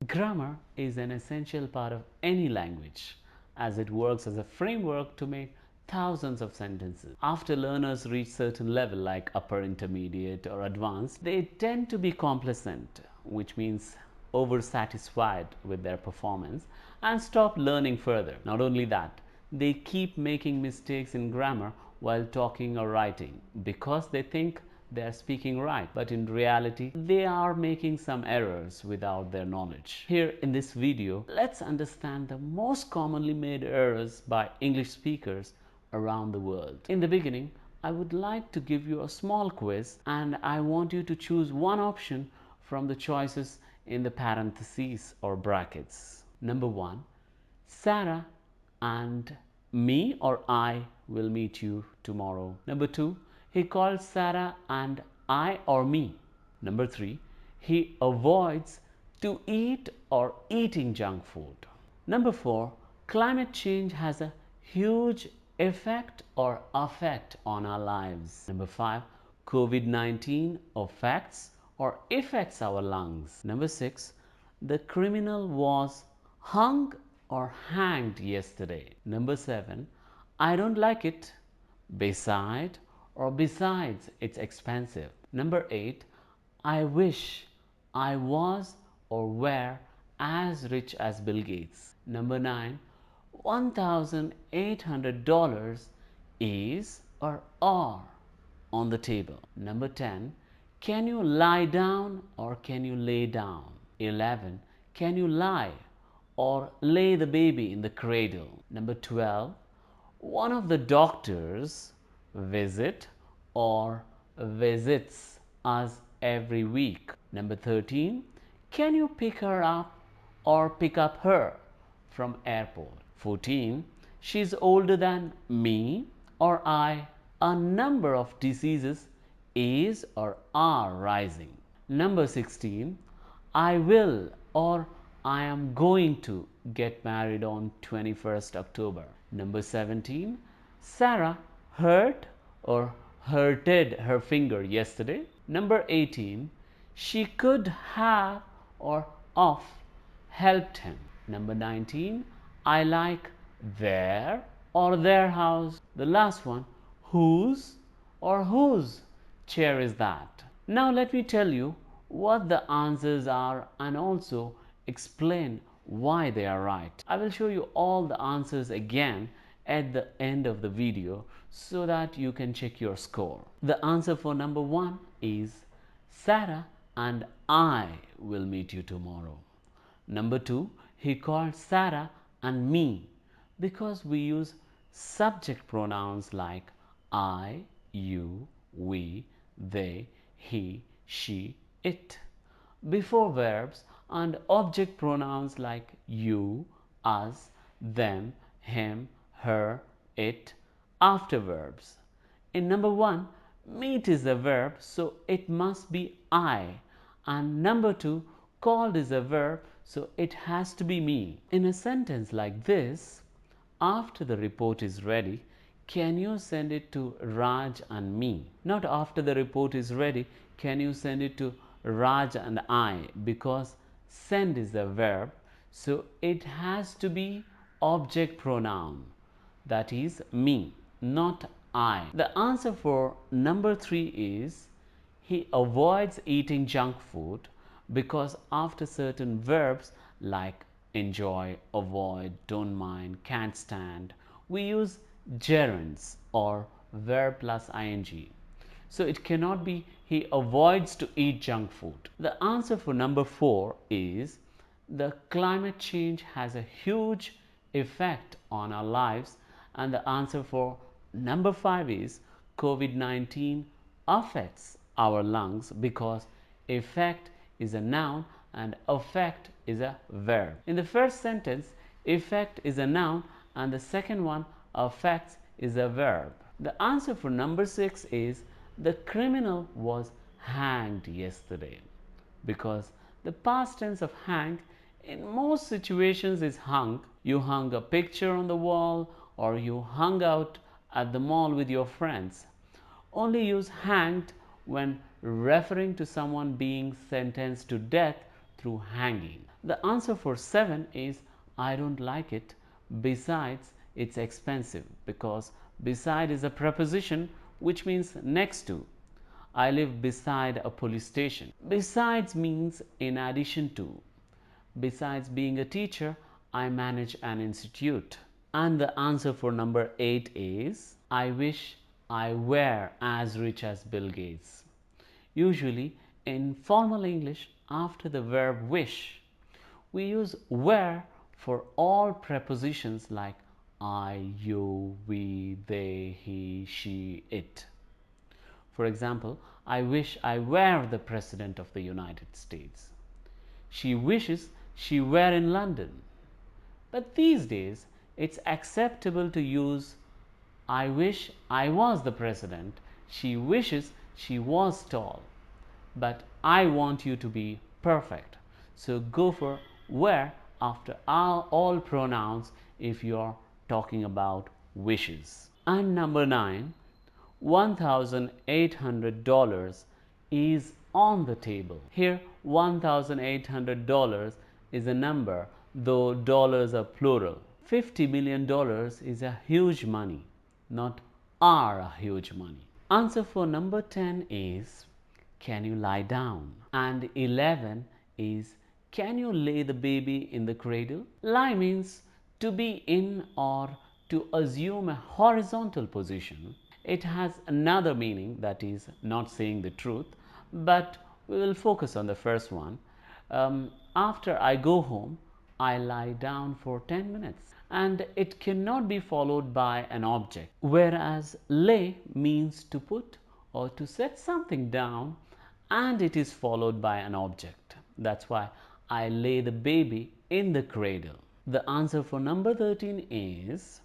Grammar is an essential part of any language as it works as a framework to make thousands of sentences. After learners reach certain level like upper intermediate or advanced, they tend to be complacent, which means oversatisfied with their performance and stop learning further. Not only that, they keep making mistakes in grammar while talking or writing because they think they are speaking right, but in reality they are making some errors without their knowledge. Here in this video, let's understand the most commonly made errors by English speakers around the world. In the beginning, I would like to give you a small quiz and I want you to choose one option from the choices in the parentheses or brackets. Number 1, Sarah and me or I will meet you tomorrow. Number 2, he called Sarah and I or me. Number 3, he avoids to eat or eating junk food. Number 4, climate change has a huge effect or affect on our lives. Number 5, COVID-19 affects or affects our lungs. Number 6, the criminal was hung or hanged yesterday. Number 7, I don't like it. Beside or besides, it's expensive. Number 8, I wish I was or were as rich as Bill Gates. Number 9, $1,800 is or are on the table. Number 10, can you lie down or can you lay down? 11, can you lie or lay the baby in the cradle? Number 12, one of the doctors visit or visits us every week. Number 13, can you pick her up or pick up her from airport? 14, she's older than me or I. A number of diseases is or are rising. Number 16, I will or I am going to get married on 21st October. Number 17, Sarah hurt or hurted her finger yesterday. Number 18, she could have or of helped him. Number 19, I like their or their house. The last one, whose or whose chair is that? Now let me tell you what the answers are and also explain why they are right. I will show you all the answers again at the end of the video so that you can check your score. The answer for number 1 is Sarah and I will meet you tomorrow. Number 2, he called Sarah and me because we use subject pronouns like I, you, we, they, he, she, it before verbs and object pronouns like you, us, them, him, her, it after verbs. In number 1, meet is a verb, so it must be I. And number 2, called is a verb, so it has to be me. In a sentence like this, after the report is ready, can you send it to Raj and me? Not after the report is ready, can you send it to Raj and I? Because send is a verb, so it has to be object pronoun, that is me, not I. The answer for number 3 is he avoids eating junk food because after certain verbs like enjoy, avoid, don't mind, can't stand, we use gerunds or verb plus ing. So it cannot be he avoids to eat junk food. The answer for number 4 is the climate change has a huge effect on our lives, and the answer for number 5 is COVID-19 affects our lungs because effect is a noun and affect is a verb. In the first sentence, effect is a noun and the second one, affects, is a verb. The answer for number 6 is the criminal was hanged yesterday because the past tense of hang in most situations is hung. You hung a picture on the wall or you hung out at the mall with your friends. Only use hanged when referring to someone being sentenced to death through hanging. The answer for 7 is I don't like it. Besides, it's expensive, because beside is a preposition which means next to. I live beside a police station. Besides means in addition to. Besides being a teacher, I manage an institute. And the answer for number 8 is I wish I were as rich as Bill Gates. Usually, in formal English, after the verb wish, we use were for all prepositions like I, you, we, they, he, she, it. For example, I wish I were the President of the United States. She wishes she were in London. But these days, it's acceptable to use I wish I was the president. She wishes she was tall. But I want you to be perfect. So go for were after all pronouns if you're talking about wishes. And number 9, $1,800 is on the table. Here, $1,800 is a number, though dollars are plural. $50 million is a huge money, not are a huge money. Answer for number 10 is can you lie down? And 11 is can you lay the baby in the cradle? Lie means to be in or to assume a horizontal position. It has another meaning, that is not saying the truth, but we will focus on the first one. After I go home, I lie down for 10 minutes, and it cannot be followed by an object. Whereas lay means to put or to set something down, and it is followed by an object. That's why I lay the baby in the cradle. The answer for number 13 is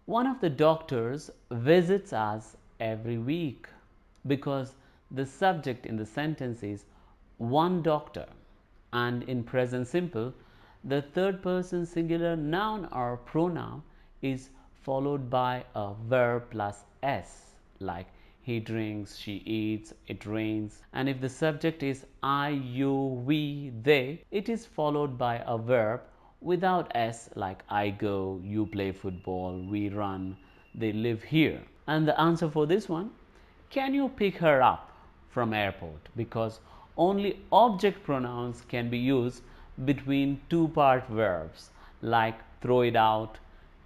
one of the doctors visits us every week, because the subject in the sentence is one doctor, and in present simple, the third person singular noun or pronoun is followed by a verb plus s, like he drinks, she eats, it rains. And if the subject is I, you, we, they, it is followed by a verb without s, like I go, you play football, we run, they live here. And the answer for this one, can you pick her up from airport? Because only object pronouns can be used between two-part verbs like throw it out,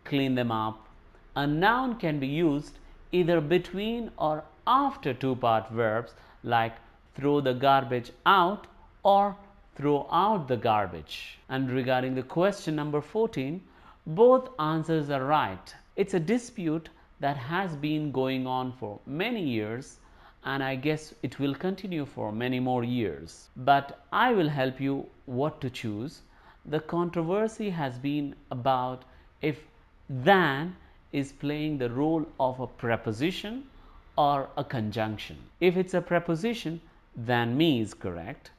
clean them up. A noun can be used either between or after two-part verbs like throw the garbage out or throw out the garbage. And regarding the question number 14, both answers are right. It's a dispute that has been going on for many years, and I guess it will continue for many more years. But I will help you what to choose. The controversy has been about if than is playing the role of a preposition or a conjunction. If it's a preposition, then me is correct,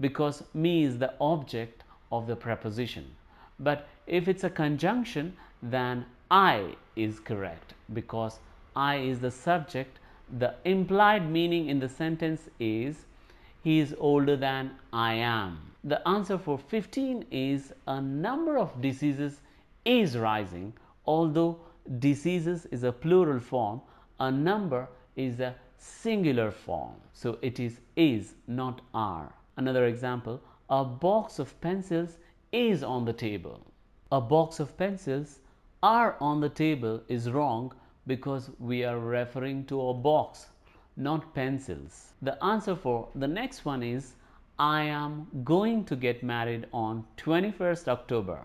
because me is the object of the preposition. But if it's a conjunction, then I is correct, because I is the subject. The implied meaning in the sentence is he is older than I am. The answer for 15 is a number of diseases is rising. Although diseases is a plural form, a number is a singular form. So it is not are. Another example, a box of pencils is on the table. A box of pencils are on the table is wrong, because we are referring to a box, not pencils. The answer for the next one is I am going to get married on 21st October.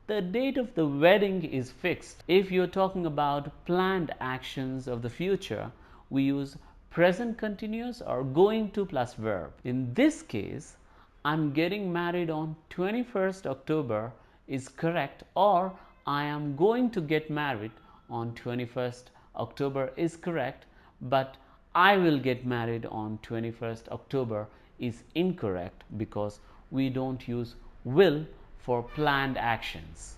The date of the wedding is fixed. If you're talking about planned actions of the future, we use present continuous or going to plus verb. In this case, I'm getting married on 21st October is correct, or I am going to get married on 21st October is correct, but I will get married on 21st October is incorrect, because we don't use will for planned actions.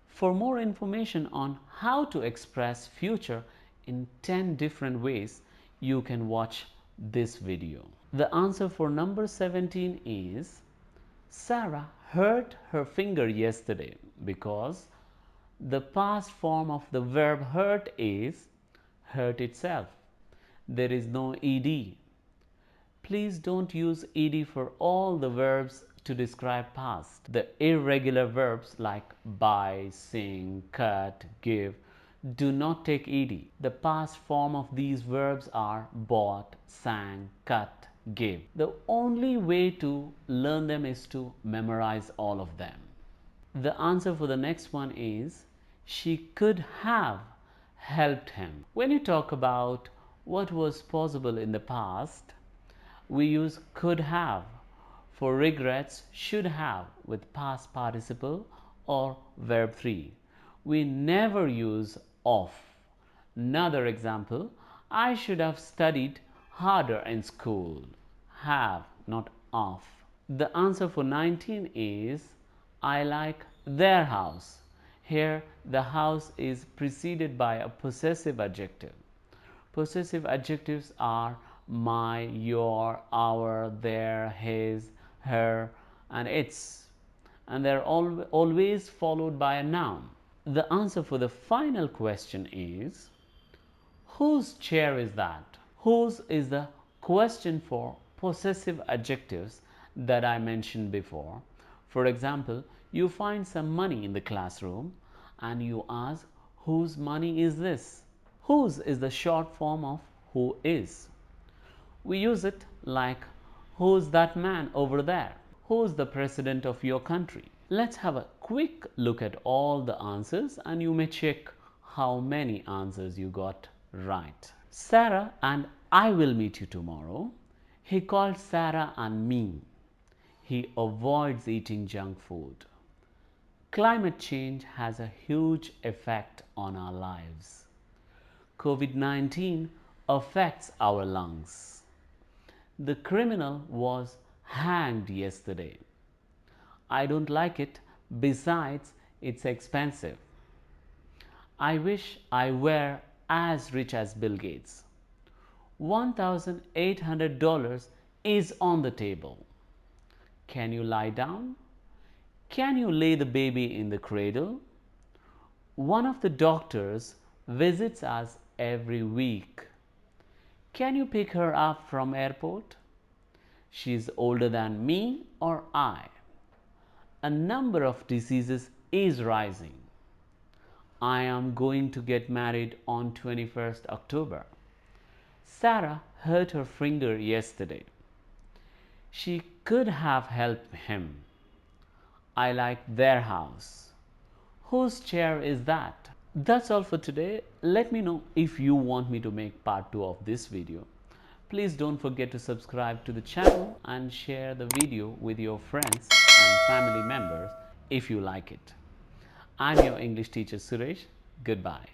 For more information on how to express future in 10 different ways, you can watch this video. The answer for number 17 is Sarah hurt her finger yesterday because the past form of the verb hurt is hurt itself. There is no ed. Please don't use ed for all the verbs to describe past. The irregular verbs like buy, sing, cut, give do not take ed. The past form of these verbs are bought, sang, cut, give. The only way to learn them is to memorize all of them. The answer for the next one is she could have helped him. When you talk about what was possible in the past, we use could have. For regrets, should have with past participle or verb 3. We never use of. Another example, I should have studied harder in school. Have, not of. The answer for 19 is I like their house. Here, the house is preceded by a possessive adjective. Possessive adjectives are my, your, our, their, his, her, and its, and they're always followed by a noun. The answer for the final question is whose chair is that? Whose is the question for possessive adjectives that I mentioned before. For example, you find some money in the classroom and you ask, whose money is this? Whose is the short form of who is. We use it like, who's that man over there? Who's the president of your country? Let's have a quick look at all the answers and you may check how many answers you got right. Sarah and I will meet you tomorrow. He called Sarah and me. He avoids eating junk food. Climate change has a huge effect on our lives. COVID-19 affects our lungs. The criminal was hanged yesterday. I don't like it. Besides, it's expensive. I wish I were as rich as Bill Gates. $1,800 is on the table. Can you lie down? Can you lay the baby in the cradle? One of the doctors visits us every week. Can you pick her up from airport? She's older than me or I. A number of diseases is rising. I am going to get married on 21st October. Sarah hurt her finger yesterday. She could have helped him. I like their house. Whose chair is that? That's all for today. Let me know if you want me to make part 2 of this video. Please don't forget to subscribe to the channel and share the video with your friends and family members if you like it. I'm your English teacher Suresh. Goodbye.